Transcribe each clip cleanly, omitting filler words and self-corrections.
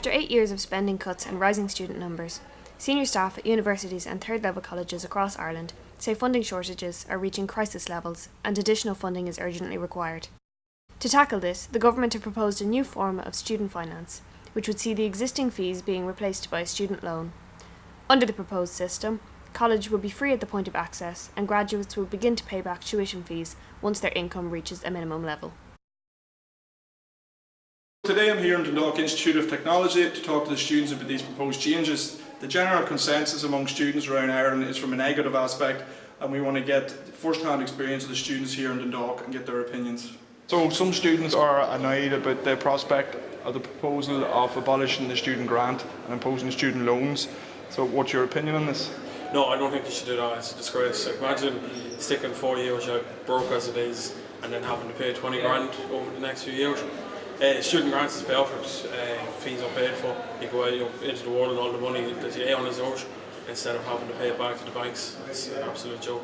After 8 years of spending cuts and rising student numbers, senior staff at universities and third-level colleges across Ireland say funding shortages are reaching crisis levels and additional funding is urgently required. To tackle this, the government have proposed a new form of student finance, which would see the existing fees being replaced by a student loan. Under the proposed system, college would be free at the point of access and graduates would begin to pay back tuition fees once their income reaches a minimum level. Today I'm here in Dundalk Institute of Technology to talk to the students about these proposed changes. The general consensus among students around Ireland is from a negative aspect, and we want to get first-hand experience of the students here in Dundalk and get their opinions. So some students are annoyed about the prospect of the proposal of abolishing the student grant and imposing student loans. So what's your opinion on this? No, I don't think you should do that. It's a disgrace. Like, imagine sticking 4 years out broke as it is and then having to pay 20 grand over the next few years. Student grants is perfect. Fees are paid for. You go out into the world and all the money that you earn is yours instead of having to pay it back to the banks. It's an absolute joke.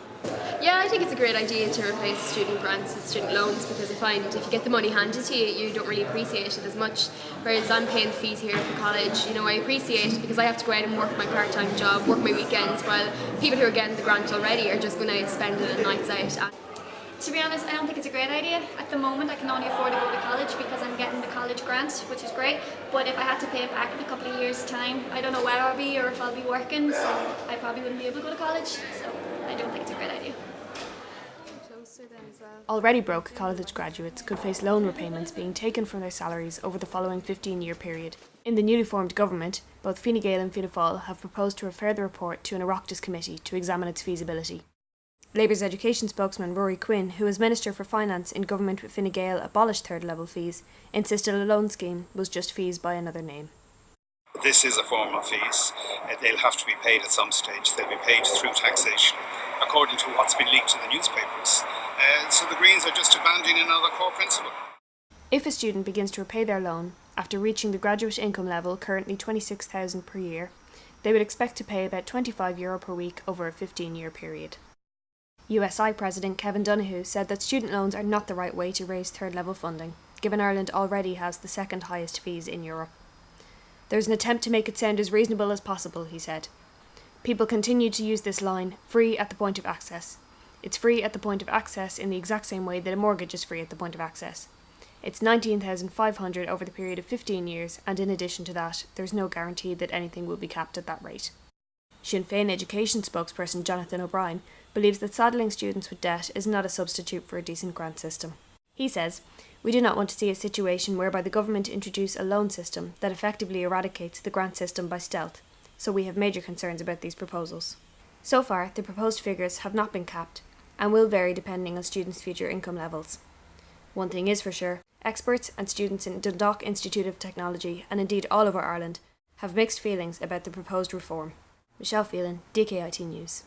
Yeah, I think it's a great idea to replace student grants with student loans because I find if you get the money handed to you, you don't really appreciate it as much. Whereas I'm paying the fees here for college, I appreciate it because I have to go out and work my part-time job, work my weekends, while people who are getting the grant already are just going out spending it nights out. To be honest, I don't think it's a great idea. At the moment, I can only afford to go to college because I'm getting the college grant, which is great. But if I had to pay it back in a couple of years' time, I don't know where I'll be or if I'll be working, so I probably wouldn't be able to go to college. So I don't think it's a great idea. Already broke college graduates could face loan repayments being taken from their salaries over the following 15-year period. In the newly formed government, both Fine Gael and Fianna Fáil have proposed to refer the report to an Oireachtas committee to examine its feasibility. Labour's education spokesman Rory Quinn, who was Minister for Finance in government with Fine Gael abolished third-level fees, insisted a loan scheme was just fees by another name. This is a form of fees. They'll have to be paid at some stage. They'll be paid through taxation, according to what's been leaked to the newspapers. So the Greens are just abandoning another core principle. If a student begins to repay their loan after reaching the graduate income level, currently $26,000 per year, they would expect to pay about €25 per week over a 15-year period. USI President Kevin Donoghue said that student loans are not the right way to raise third-level funding, given Ireland already has the second highest fees in Europe. There's an attempt to make it sound as reasonable as possible, he said. People continue to use this line, free at the point of access. It's free at the point of access in the exact same way that a mortgage is free at the point of access. It's $19,500 over the period of 15 years, and in addition to that, there's no guarantee that anything will be capped at that rate. Sinn Féin education spokesperson Jonathan O'Brien believes that saddling students with debt is not a substitute for a decent grant system. He says, "We do not want to see a situation whereby the government introduce a loan system that effectively eradicates the grant system by stealth, so we have major concerns about these proposals." So far, the proposed figures have not been capped and will vary depending on students' future income levels. One thing is for sure, experts and students in Dundalk Institute of Technology, and indeed all over Ireland, have mixed feelings about the proposed reform. Michelle Phelan, DkIT News.